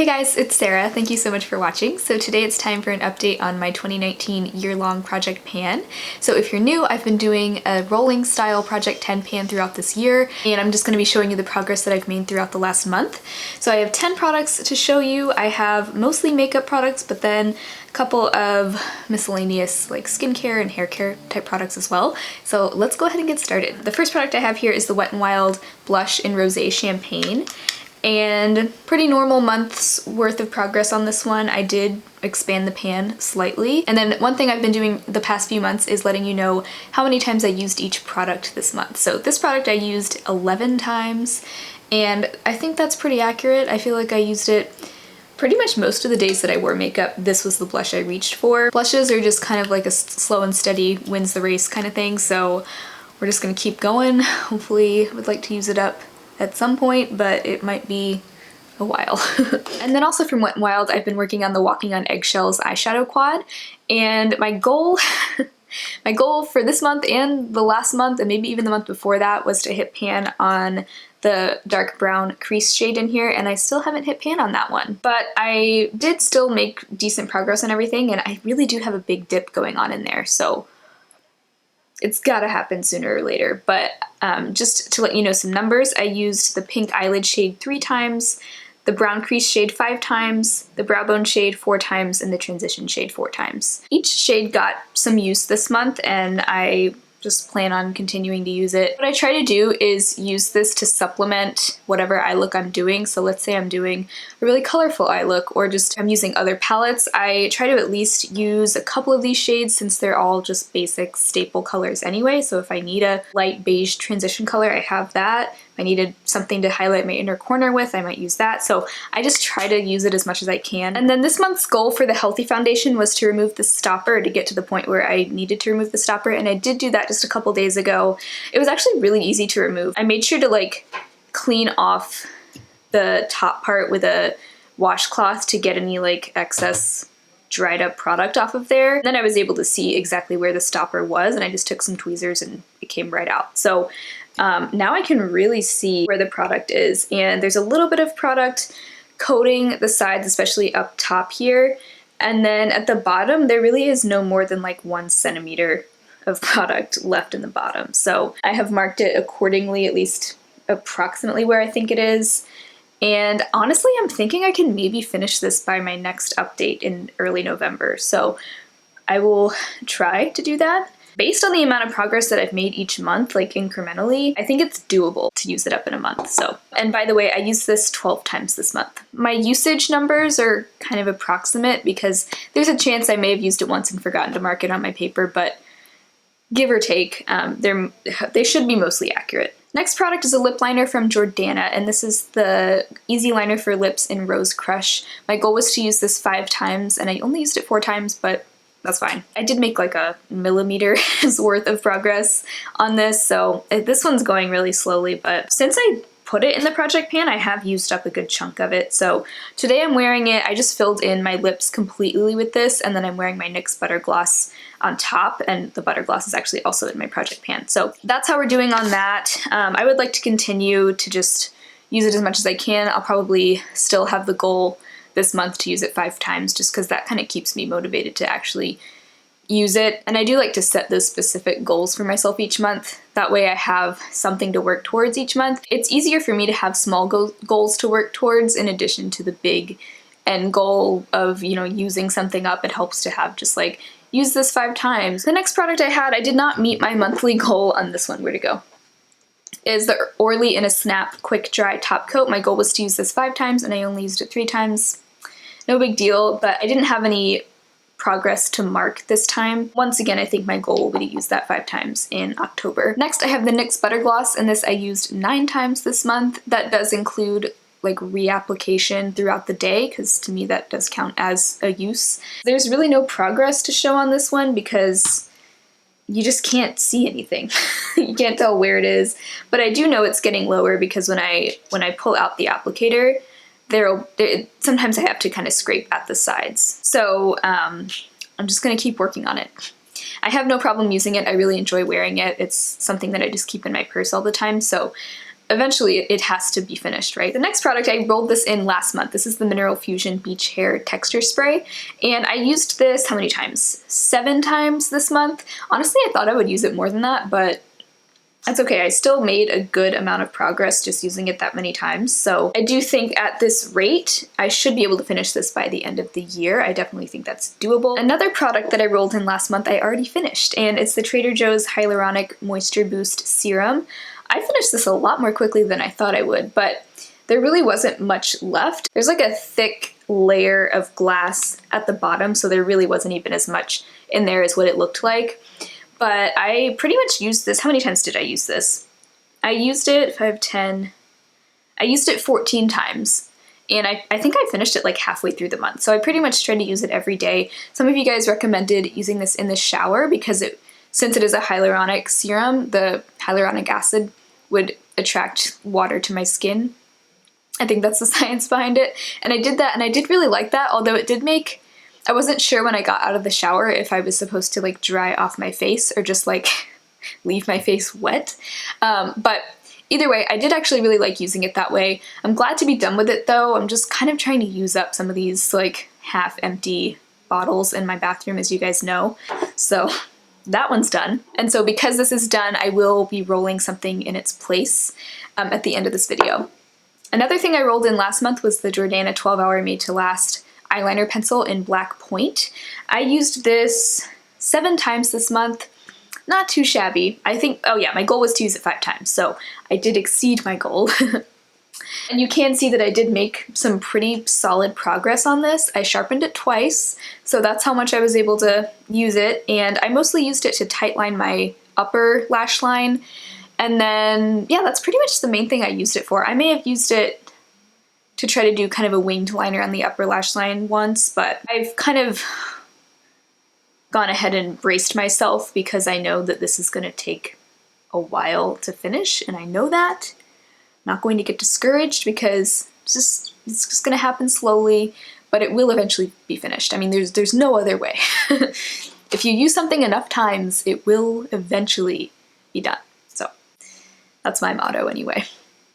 Hey guys, it's Sarah. Thank you so much for watching. So today it's time for an update on my 2019 year-long project pan. So if you're new, I've been doing a rolling style project 10 pan throughout this year, and I'm just going to be showing you the progress that I've made throughout the last month. So I have 10 products to show you. I have mostly makeup products, but then a couple of miscellaneous like skincare and hair care type products as well. So let's go ahead and get started. The first product I have here is the Wet n Wild Blush in Rosé Champagne. And pretty normal month's worth of progress on this one. I did expand the pan slightly. And then one thing I've been doing the past few months is letting you know how many times I used each product this month. So this product I used 11 times, and I think that's pretty accurate. I feel like I used it pretty much most of the days that I wore makeup. This was the blush I reached for. Blushes are just kind of like a slow and steady wins the race kind of thing, so we're just gonna keep going. Hopefully I would like to use it up at some point, but it might be a while. And then also from Wet n Wild, I've been working on the Walking on Eggshells eyeshadow quad, and my goal my goal for this month and the last month, and maybe even the month before that, was to hit pan on the dark brown crease shade in here, and I still haven't hit pan on that one. But I did still make decent progress on everything, and I really do have a big dip going on in there, so it's gotta happen sooner or later. But just to let you know some numbers, I used the pink eyelid shade 3 times, the brown crease shade 5 times, the brow bone shade 4 times, and the transition shade 4 times. Each shade got some use this month, and I just plan on continuing to use it. What I try to do is use this to supplement whatever eye look I'm doing. So let's say I'm doing a really colorful eye look, or just I'm using other palettes. I try to at least use a couple of these shades since they're all just basic staple colors anyway. So if I need a light beige transition color, I have that. If I needed something to highlight my inner corner with, I might use that. So I just try to use it as much as I can. And then this month's goal for the Healthy Foundation was to remove the stopper, to get to the point where I needed to remove the stopper, and I did do that just a couple days ago. It was actually really easy to remove. I made sure to like clean off the top part with a washcloth to get any like excess dried up product off of there. And then I was able to see exactly where the stopper was, and I just took some tweezers and it came right out. So now I can really see where the product is, and there's a little bit of product coating the sides, especially up top here. And then at the bottom, there really is no more than like 1 centimeter of product left in the bottom. So I have marked it accordingly, at least approximately where I think it is. And honestly, I'm thinking I can maybe finish this by my next update in early November. So I will try to do that. Based on the amount of progress that I've made each month, like incrementally, I think it's doable to use it up in a month. So, and by the way, I used this 12 times this month. My usage numbers are kind of approximate because there's a chance I may have used it once and forgotten to mark it on my paper, but give or take, they should be mostly accurate. Next product is a lip liner from Jordana, and this is the Easyliner for Lips in Rose Crush. My goal was to use this 5 times, and I only used it 4 times, but that's fine. I did make like a millimeter's worth of progress on this, so this one's going really slowly, but since I put it in the project pan, I have used up a good chunk of it. So today I'm wearing it. I just filled in my lips completely with this, and then I'm wearing my NYX Butter Gloss on top, and the Butter Gloss is actually also in my project pan. So that's how we're doing on that. I would like to continue to just use it as much as I can. I'll probably still have the goal this month to use it 5 times, just because that kind of keeps me motivated to actually use it. And I do like to set those specific goals for myself each month. That way I have something to work towards each month. It's easier for me to have small goals to work towards in addition to the big end goal of, you know, using something up. It helps to have just like, use this 5 times. The next product I had, I did not meet my monthly goal on this one. Where'd it go? Is the Orly in a Snap Quick Dry Top Coat. My goal was to use this 5 times, and I only used it 3 times. No big deal, but I didn't have any progress to mark this time. Once again, I think my goal will be to use that 5 times in October. Next, I have the NYX Butter Gloss, and this I used 9 times this month. That does include like reapplication throughout the day, because to me that does count as a use. There's really no progress to show on this one because you just can't see anything. You can't tell where it is, but I do know it's getting lower because when I pull out the applicator, sometimes I have to kind of scrape at the sides. So I'm just gonna keep working on it. I have no problem using it. I really enjoy wearing it. It's something that I just keep in my purse all the time. So eventually it has to be finished, right? The next product, I rolled this in last month. This is the Mineral Fusion Beach Hair Texture Spray. And I used this, how many times? 7 times this month. Honestly, I thought I would use it more than that, but that's okay. I still made a good amount of progress just using it that many times. So I do think at this rate, I should be able to finish this by the end of the year. I definitely think that's doable. Another product that I rolled in last month, I already finished, and it's the Trader Joe's Hyaluronic Moisture Boost Serum. I finished this a lot more quickly than I thought I would, but there really wasn't much left. There's like a thick layer of glass at the bottom, so there really wasn't even as much in there as what it looked like. But I pretty much used this. How many times did I use this? I used it 5, 10. I used it 14 times. And I think I finished it like halfway through the month. So I pretty much tried to use it every day. Some of you guys recommended using this in the shower because since it is a hyaluronic serum, the hyaluronic acid would attract water to my skin. I think that's the science behind it. And I did that, and I did really like that, although it did make, I wasn't sure when I got out of the shower if I was supposed to like dry off my face or just like leave my face wet. But either way, I did actually really like using it that way. I'm glad to be done with it though. I'm just kind of trying to use up some of these like half empty bottles in my bathroom, as you guys know. So that one's done. And so because this is done, I will be rolling something in its place at the end of this video. Another thing I rolled in last month was the Jordana 12-Hour Made to Last eyeliner pencil in Black Point. I used this 7 times this month. Not too shabby. I think, oh yeah, my goal was to use it 5 times, so I did exceed my goal. And you can see that I did make some pretty solid progress on this. I sharpened it twice, so that's how much I was able to use it, and I mostly used it to tightline my upper lash line. And then, yeah, that's pretty much the main thing I used it for. I may have used it to try to do kind of a winged liner on the upper lash line once, but I've kind of gone ahead and braced myself because I know that this is going to take a while to finish, and I know that. I'm not going to get discouraged because it's just going to happen slowly, but it will eventually be finished. I mean, there's no other way. If you use something enough times, it will eventually be done. So that's my motto anyway.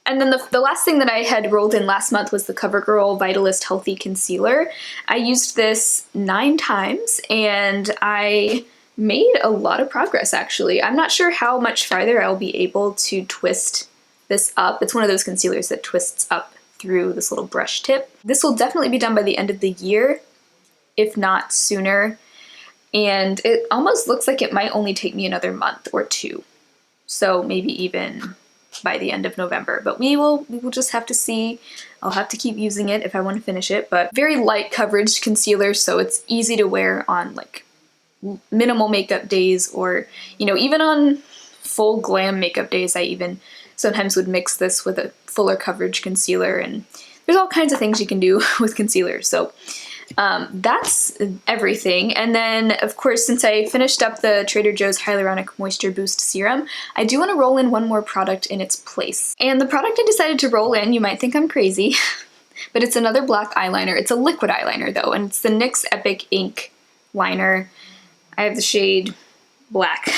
And then the last thing that I had rolled in last month was the CoverGirl Vitalist Healthy Concealer. I used this 9 times and I made a lot of progress actually. I'm not sure how much farther I'll be able to twist this up. It's one of those concealers that twists up through this little brush tip. This will definitely be done by the end of the year, if not sooner. And it almost looks like it might only take me another month or 2. So maybe even by the end of November, but we will just have to see. I'll have to keep using it if I want to finish it, but very light coverage concealer, so it's easy to wear on like minimal makeup days, or even on full glam makeup days. I even sometimes would mix this with a fuller coverage concealer, and there's all kinds of things you can do with concealer. So that's everything. And then, of course, since I finished up the Trader Joe's Hyaluronic Moisture Boost Serum, I do want to roll in one more product in its place. And the product I decided to roll in, you might think I'm crazy, but it's another black eyeliner. It's a liquid eyeliner though, and it's the NYX Epic Ink liner. I have the shade Black.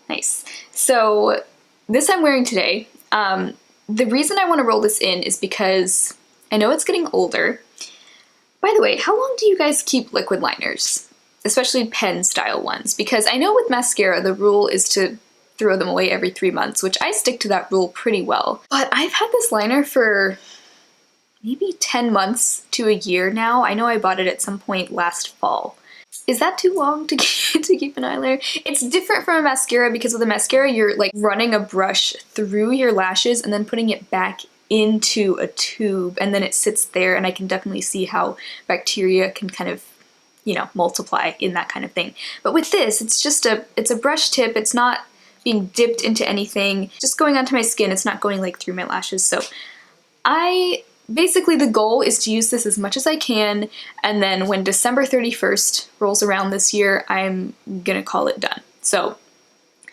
Nice. So this I'm wearing today. The reason I want to roll this in is because I know it's getting older. By the way, how long do you guys keep liquid liners? Especially pen style ones, because I know with mascara the rule is to throw them away every 3 months, which I stick to that rule pretty well. But I've had this liner for maybe 10 months to a year now. I know I bought it at some point last fall. Is that too long to keep an eyeliner? It's different from a mascara because with a mascara you're like running a brush through your lashes and then putting it back into a tube, and then it sits there, and I can definitely see how bacteria can kind of, multiply in that kind of thing. But with this, it's a brush tip. It's not being dipped into anything, just going onto my skin. It's not going like through my lashes. So basically the goal is to use this as much as I can, and then when December 31st rolls around this year, I'm gonna call it done. So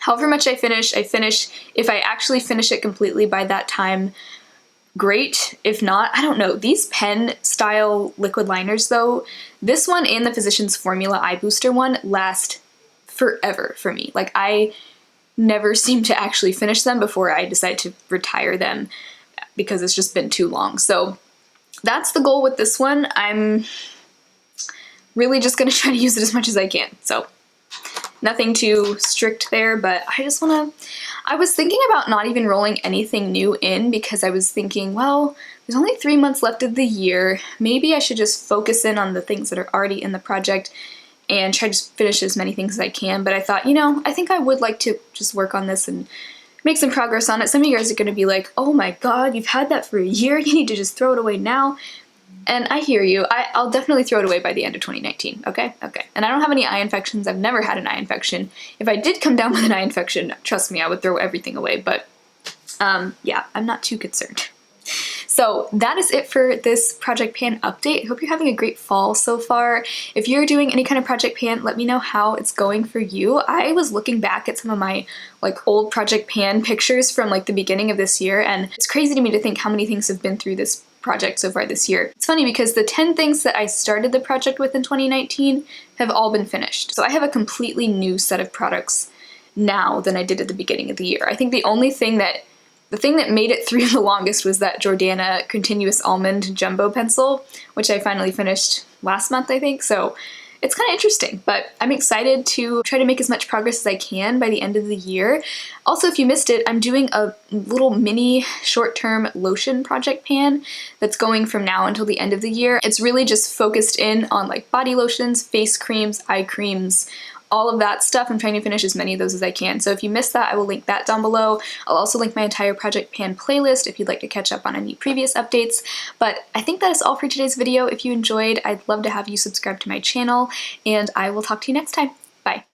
however much I finish. If I actually finish it completely by that time, great. If not, I don't know. These pen style liquid liners though, this one and the Physicians Formula Eye Booster one last forever for me. Like I never seem to actually finish them before I decide to retire them because it's just been too long. So that's the goal with this one. I'm really just gonna try to use it as much as I can. So nothing too strict there, but I was thinking about not even rolling anything new in because I was thinking, well, there's only 3 months left of the year. Maybe I should just focus in on the things that are already in the project and try to finish as many things as I can. But I thought, you know, I think I would like to just work on this and make some progress on it. Some of you guys are gonna be like, oh my God, you've had that for a year. You need to just throw it away now. And I hear you. I'll definitely throw it away by the end of 2019, okay? Okay. And I don't have any eye infections. I've never had an eye infection. If I did come down with an eye infection, trust me, I would throw everything away. But yeah, I'm not too concerned. So that is it for this Project Pan update. I hope you're having a great fall so far. If you're doing any kind of Project Pan, let me know how it's going for you. I was looking back at some of my old Project Pan pictures from the beginning of this year, and it's crazy to me to think how many things have been through this project so far this year. It's funny because the 10 things that I started the project with in 2019 have all been finished. So I have a completely new set of products now than I did at the beginning of the year. I think the thing that made it through the longest was that Jordana Continuous Almond Jumbo Pencil, which I finally finished last month, I think. So it's kind of interesting, but I'm excited to try to make as much progress as I can by the end of the year. Also, if you missed it, I'm doing a little mini short-term lotion project pan that's going from now until the end of the year. It's really just focused in on body lotions, face creams, eye creams, all of that stuff. I'm trying to finish as many of those as I can. So if you missed that, I will link that down below. I'll also link my entire Project Pan playlist if you'd like to catch up on any previous updates. But I think that is all for today's video. If you enjoyed, I'd love to have you subscribe to my channel, and I will talk to you next time. Bye.